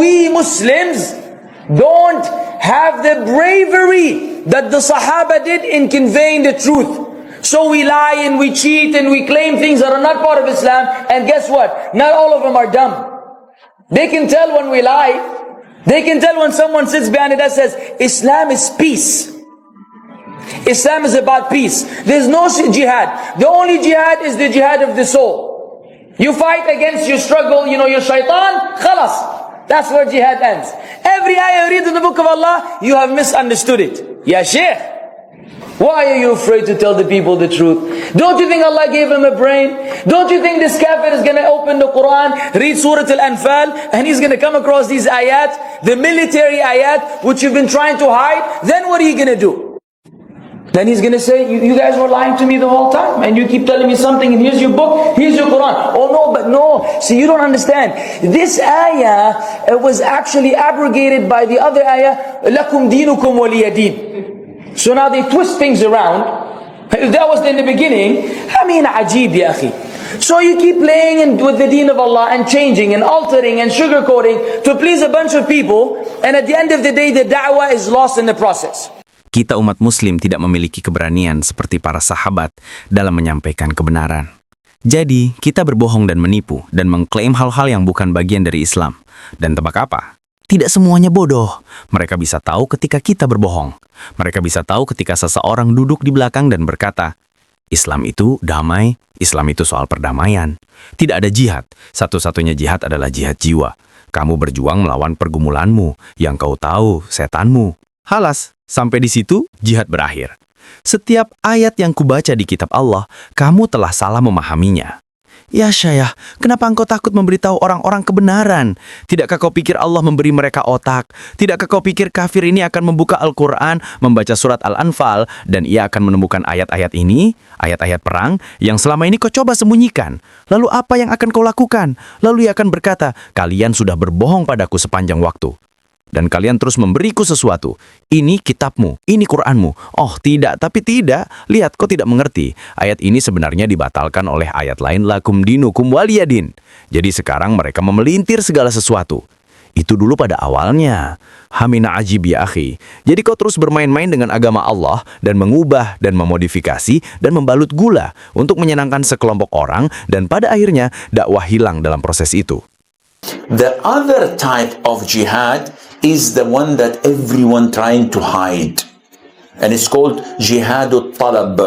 we Muslims don't have the bravery that the Sahaba did in conveying the truth. So we lie and we cheat and we claim things that are not part of Islam. And guess what? Not all of them are dumb. They can tell when we lie. They can tell when someone sits behind it that says, Islam is peace. Islam is about peace. There's no jihad. The only jihad is the jihad of the soul. You fight against your struggle, your shaitan, khalas. That's where jihad ends. Every ayah you read in the book of Allah, you have misunderstood it. Ya Shaykh, why are you afraid to tell the people the truth? Don't you think Allah gave him a brain? Don't you think this kafir is going to open the Quran, read Surah Al-Anfal, and he's going to come across these ayat, the military ayat, which you've been trying to hide? Then what are you going to do? Then he's going to say, you guys were lying to me the whole time, and you keep telling me something, and here's your book, here's your Quran. Oh no, but no. See, you don't understand. This ayah was actually abrogated by the other ayah, لَكُمْ دِينُكُمْ وَلِيَ دِينُ. So now they twist things around. If that was in the beginning, ajib ya akhi. So you keep playing with the deen of Allah and changing and altering and sugarcoating to please a bunch of people, and at the end of the day the da'wah is lost in the process. Kita umat muslim tidak memiliki keberanian seperti para sahabat dalam menyampaikan kebenaran. Jadi, kita berbohong dan menipu dan mengklaim hal-hal yang bukan bagian dari Islam. Dan tebak apa? Tidak semuanya bodoh. Mereka bisa tahu ketika kita berbohong. Mereka bisa tahu ketika seseorang duduk di belakang dan berkata, Islam itu damai, Islam itu soal perdamaian. Tidak ada jihad. Satu-satunya jihad adalah jihad jiwa. Kamu berjuang melawan pergumulanmu, yang kau tahu, setanmu. Halas, sampai di situ jihad berakhir. Setiap ayat yang kubaca di kitab Allah, kamu telah salah memahaminya. Ya Syekh, kenapa engkau takut memberitahu orang-orang kebenaran? Tidakkah kau pikir Allah memberi mereka otak? Tidakkah kau pikir kafir ini akan membuka Al-Quran, membaca surat Al-Anfal, dan ia akan menemukan ayat-ayat ini, ayat-ayat perang, yang selama ini kau coba sembunyikan? Lalu apa yang akan kau lakukan? Lalu ia akan berkata, kalian sudah berbohong padaku sepanjang waktu. Dan kalian terus memberiku sesuatu. Ini kitabmu, ini Quranmu. Oh tidak, tapi tidak. Lihat, kau tidak mengerti. Ayat ini sebenarnya dibatalkan oleh ayat lain, lakum dinukum waliyadin. Jadi sekarang mereka memelintir segala sesuatu. Itu dulu pada awalnya. Hamina ajib ya akhi. Jadi kau terus bermain-main dengan agama Allah dan mengubah dan memodifikasi dan membalut gula untuk menyenangkan sekelompok orang, dan pada akhirnya dakwah hilang dalam proses itu. The other type of jihad is the one that everyone trying to hide, and it's called jihadut talab,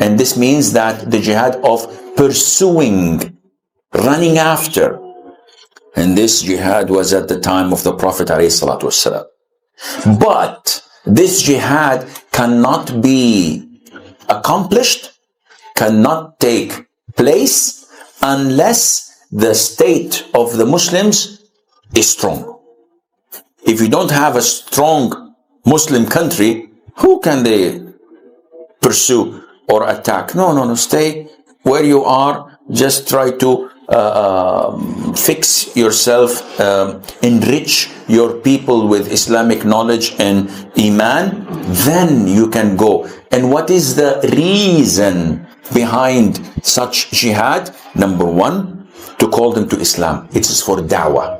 and this means that the jihad of pursuing, running after, and this jihad was at the time of the Prophet ﷺ. But this jihad cannot be accomplished, cannot take place unless the state of the Muslims is strong. If you don't have a strong Muslim country, who can they pursue or attack? No, stay where you are. Just try to fix yourself, enrich your people with Islamic knowledge and Iman, then you can go. And what is the reason behind such jihad? Number one, to call them to Islam. It is for da'wah.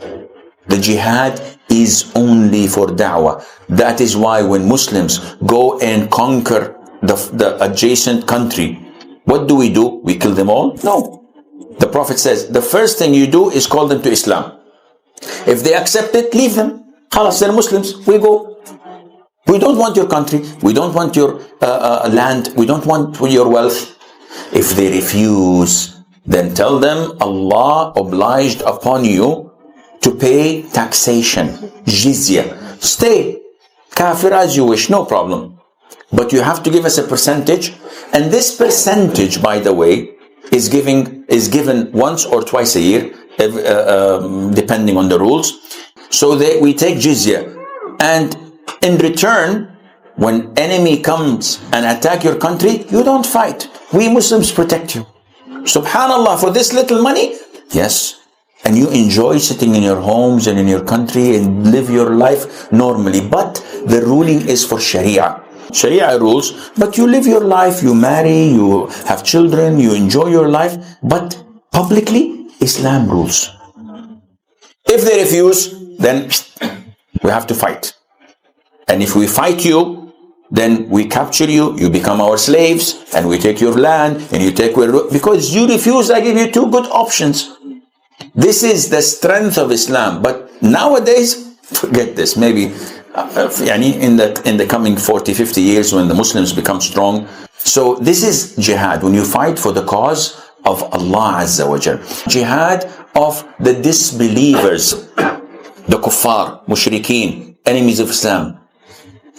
The jihad is only for da'wah. That is why when Muslims go and conquer the adjacent country, what do? We kill them all? No. The Prophet says, the first thing you do is call them to Islam. If they accept it, leave them. Khalas, they're Muslims. We go. We don't want your country. We don't want your land. We don't want your wealth. If they refuse, then tell them Allah obliged upon you to pay taxation, jizya. Stay kafir as you wish, no problem. But you have to give us a percentage, and this percentage, by the way, is given once or twice a year, depending on the rules. So we take jizya, and in return, when enemy comes and attack your country, you don't fight. We Muslims protect you. Subhanallah, for this little money, yes. And you enjoy sitting in your homes and in your country and live your life normally. But the ruling is for Sharia. Sharia rules, but you live your life, you marry, you have children, you enjoy your life. But publicly, Islam rules. If they refuse, then we have to fight. And if we fight you, then we capture you, you become our slaves, and we take your land, and you take because you refuse, I give you two good options. This is the strength of Islam. But nowadays, forget this. Maybe in the coming 40, 50 years when the Muslims become strong. So this is jihad, when you fight for the cause of Allah Azza wa Jal. Jihad of the disbelievers, the kuffar, mushrikeen, enemies of Islam.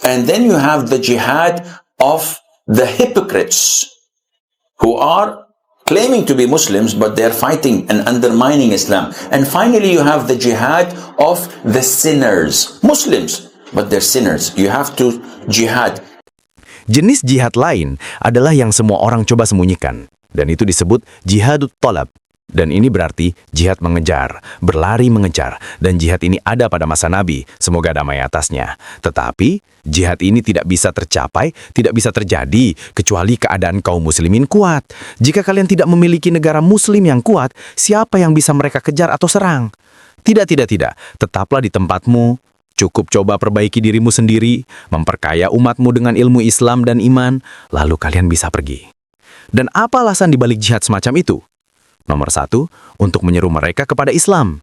And then you have the jihad of the hypocrites who are claiming to be Muslims, but they're fighting and undermining Islam. And finally, you have the jihad of the sinners, Muslims, but they're sinners. You have to jihad. Jenis jihad lain adalah yang semua orang coba sembunyikan, dan itu disebut jihadut thalab. Dan ini berarti jihad mengejar, berlari mengejar, dan jihad ini ada pada masa Nabi, semoga damai atasnya. Tetapi, jihad ini tidak bisa tercapai, tidak bisa terjadi, kecuali keadaan kaum muslimin kuat. Jika kalian tidak memiliki negara muslim yang kuat, siapa yang bisa mereka kejar atau serang? Tidak. Tetaplah di tempatmu. Cukup coba perbaiki dirimu sendiri, memperkaya umatmu dengan ilmu Islam dan iman, lalu kalian bisa pergi. Dan apa alasan dibalik jihad semacam itu? Nomor 1, untuk menyeru mereka kepada Islam.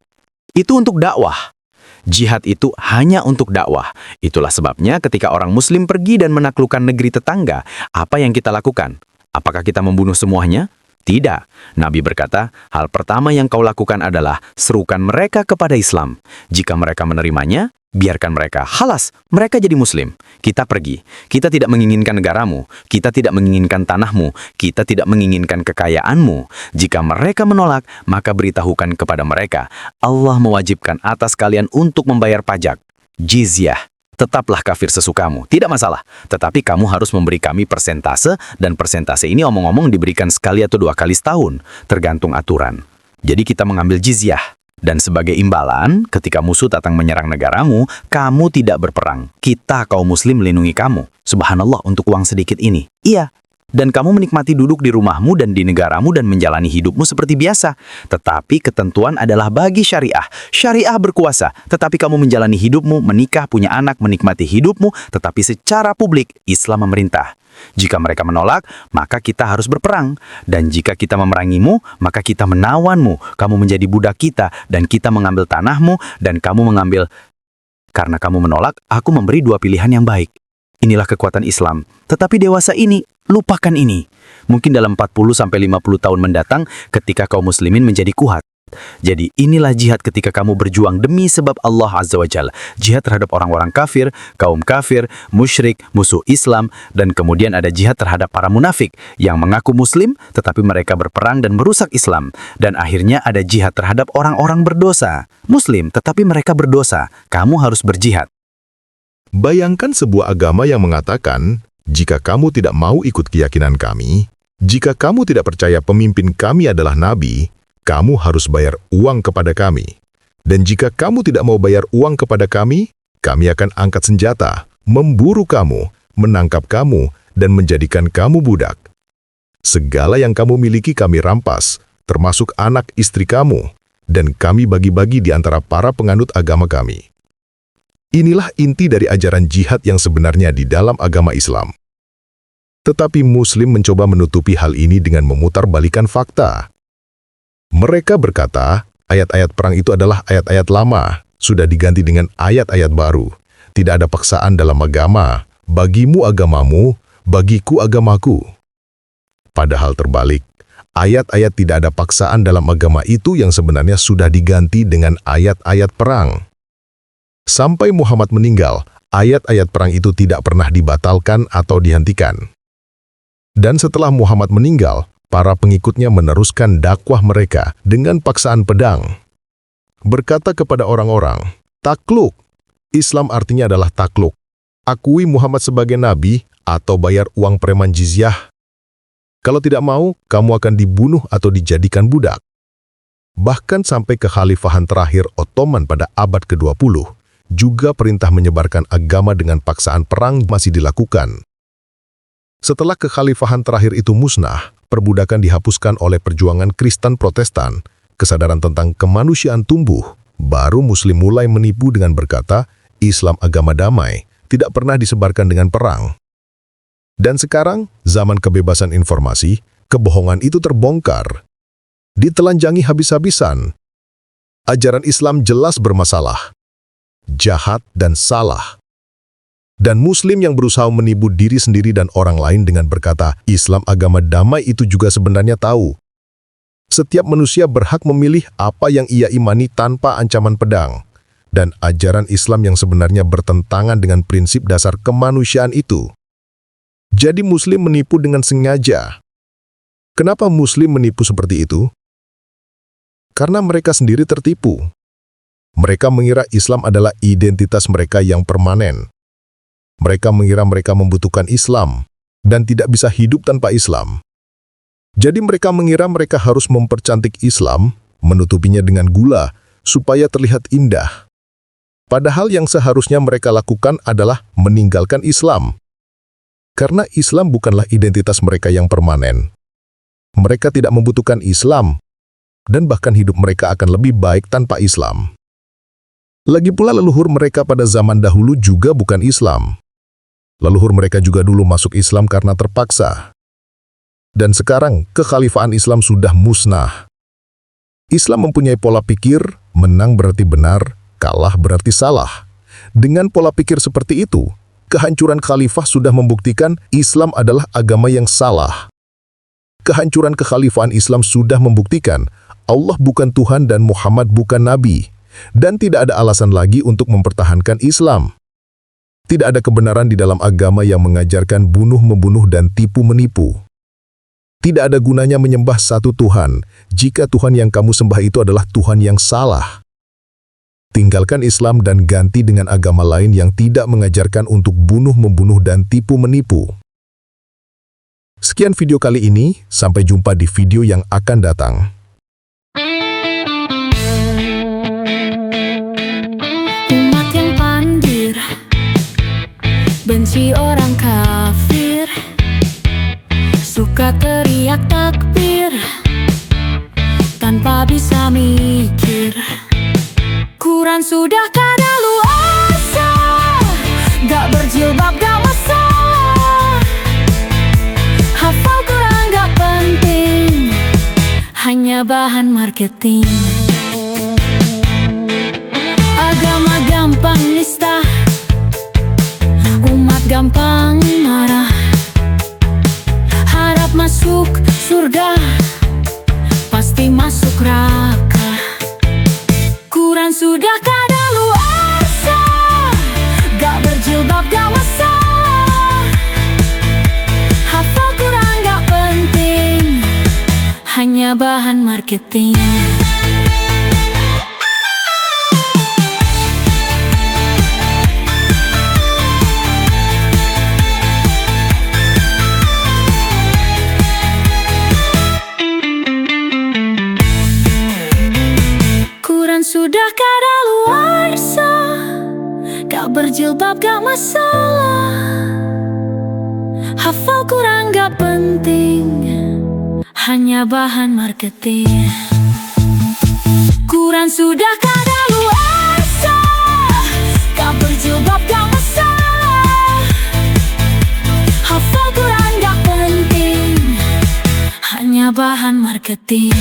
Itu untuk dakwah. Jihad itu hanya untuk dakwah. Itulah sebabnya ketika orang Muslim pergi dan menaklukkan negeri tetangga, apa yang kita lakukan? Apakah kita membunuh semuanya? Tidak. Nabi berkata, hal pertama yang kau lakukan adalah serukan mereka kepada Islam. Jika mereka menerimanya, biarkan mereka. Halas, mereka jadi Muslim. Kita pergi. Kita tidak menginginkan negaramu. Kita tidak menginginkan tanahmu. Kita tidak menginginkan kekayaanmu. Jika mereka menolak, maka beritahukan kepada mereka, Allah mewajibkan atas kalian untuk membayar pajak. Jizyah. Tetaplah kafir sesukamu, tidak masalah. Tetapi kamu harus memberi kami persentase, dan persentase ini omong-omong diberikan sekali atau 2 kali setahun, tergantung aturan. Jadi kita mengambil jizyah. Dan sebagai imbalan, ketika musuh datang menyerang negaramu, kamu tidak berperang. Kita kaum muslim melindungi kamu. Subhanallah, untuk uang sedikit ini. Iya. Dan kamu menikmati duduk di rumahmu dan di negaramu dan menjalani hidupmu seperti biasa. Tetapi ketentuan adalah bagi syariah. Syariah berkuasa, tetapi kamu menjalani hidupmu, menikah, punya anak, menikmati hidupmu, tetapi secara publik Islam memerintah. Jika mereka menolak, maka kita harus berperang. Dan jika kita memerangimu, maka kita menawanmu. Kamu menjadi budak kita, dan kita mengambil tanahmu, dan kamu mengambil. Karena kamu menolak, aku memberi 2 pilihan yang baik. Inilah kekuatan Islam. Tetapi dewasa ini, lupakan ini. Mungkin dalam 40-50 tahun mendatang ketika kaum muslimin menjadi kuat. Jadi inilah jihad ketika kamu berjuang demi sebab Allah Azza wa Jalla. Jihad terhadap orang-orang kafir, kaum kafir, musyrik, musuh Islam, dan kemudian ada jihad terhadap para munafik yang mengaku muslim tetapi mereka berperang dan merusak Islam. Dan akhirnya ada jihad terhadap orang-orang berdosa. Muslim tetapi mereka berdosa. Kamu harus berjihad. Bayangkan sebuah agama yang mengatakan, jika kamu tidak mau ikut keyakinan kami, jika kamu tidak percaya pemimpin kami adalah nabi, kamu harus bayar uang kepada kami. Dan jika kamu tidak mau bayar uang kepada kami akan angkat senjata, memburu kamu, menangkap kamu, dan menjadikan kamu budak. Segala yang kamu miliki kami rampas, termasuk anak istri kamu, dan kami bagi-bagi di antara para penganut agama kami. Inilah inti dari ajaran jihad yang sebenarnya di dalam agama Islam. Tetapi Muslim mencoba menutupi hal ini dengan memutarbalikkan fakta. Mereka berkata, ayat-ayat perang itu adalah ayat-ayat lama, sudah diganti dengan ayat-ayat baru. Tidak ada paksaan dalam agama, bagimu agamamu, bagiku agamaku. Padahal terbalik, ayat-ayat tidak ada paksaan dalam agama itu yang sebenarnya sudah diganti dengan ayat-ayat perang. Sampai Muhammad meninggal, ayat-ayat perang itu tidak pernah dibatalkan atau dihentikan. Dan setelah Muhammad meninggal, para pengikutnya meneruskan dakwah mereka dengan paksaan pedang. Berkata kepada orang-orang, takluk. Islam artinya adalah takluk. Akui Muhammad sebagai nabi atau bayar uang preman jizyah. Kalau tidak mau, kamu akan dibunuh atau dijadikan budak. Bahkan sampai kekhalifahan terakhir Ottoman pada abad ke-20, juga perintah menyebarkan agama dengan paksaan perang masih dilakukan. Setelah kekhalifahan terakhir itu musnah, perbudakan dihapuskan oleh perjuangan Kristen Protestan, kesadaran tentang kemanusiaan tumbuh, baru Muslim mulai menipu dengan berkata, Islam agama damai, tidak pernah disebarkan dengan perang. Dan sekarang, zaman kebebasan informasi, kebohongan itu terbongkar. Ditelanjangi habis-habisan. Ajaran Islam jelas bermasalah, jahat dan salah. Dan Muslim yang berusaha menipu diri sendiri dan orang lain dengan berkata, Islam agama damai itu juga sebenarnya tahu. Setiap manusia berhak memilih apa yang ia imani tanpa ancaman pedang. Dan ajaran Islam yang sebenarnya bertentangan dengan prinsip dasar kemanusiaan itu. Jadi Muslim menipu dengan sengaja. Kenapa Muslim menipu seperti itu? Karena mereka sendiri tertipu. Mereka mengira Islam adalah identitas mereka yang permanen. Mereka mengira mereka membutuhkan Islam dan tidak bisa hidup tanpa Islam. Jadi mereka mengira mereka harus mempercantik Islam, menutupinya dengan gula, supaya terlihat indah. Padahal yang seharusnya mereka lakukan adalah meninggalkan Islam. Karena Islam bukanlah identitas mereka yang permanen. Mereka tidak membutuhkan Islam, dan bahkan hidup mereka akan lebih baik tanpa Islam. Lagi pula leluhur mereka pada zaman dahulu juga bukan Islam. Leluhur mereka juga dulu masuk Islam karena terpaksa. Dan sekarang, kekhalifahan Islam sudah musnah. Islam mempunyai pola pikir, menang berarti benar, kalah berarti salah. Dengan pola pikir seperti itu, kehancuran khalifah sudah membuktikan Islam adalah agama yang salah. Kehancuran kekhalifahan Islam sudah membuktikan Allah bukan Tuhan dan Muhammad bukan Nabi, dan tidak ada alasan lagi untuk mempertahankan Islam. Tidak ada kebenaran di dalam agama yang mengajarkan bunuh-membunuh dan tipu-menipu. Tidak ada gunanya menyembah satu Tuhan jika Tuhan yang kamu sembah itu adalah Tuhan yang salah. Tinggalkan Islam dan ganti dengan agama lain yang tidak mengajarkan untuk bunuh-membunuh dan tipu-menipu. Sekian video kali ini, sampai jumpa di video yang akan datang. Umat yang pandir, benci orang kafir, suka teriak takbir, tanpa bisa mikir. Quran sudah kadaluarsa, gak berjilbab gak masalah. Hafal Quran gak penting, hanya bahan marketing. Agama gampang nista, umat gampang marah. Harap masuk surga, pasti masuk neraka. Quran sudah kadaluarsa, gak berjilbab gak masalah. Hafal Quran gak penting, hanya bahan marketing. Sudah kadaluarsa, gak berjilbab gak masalah. Hafal Quran gak penting, hanya bahan marketing. Quran sudah kadaluarsa, gak berjilbab gak masalah. Hafal Quran gak penting, hanya bahan marketing.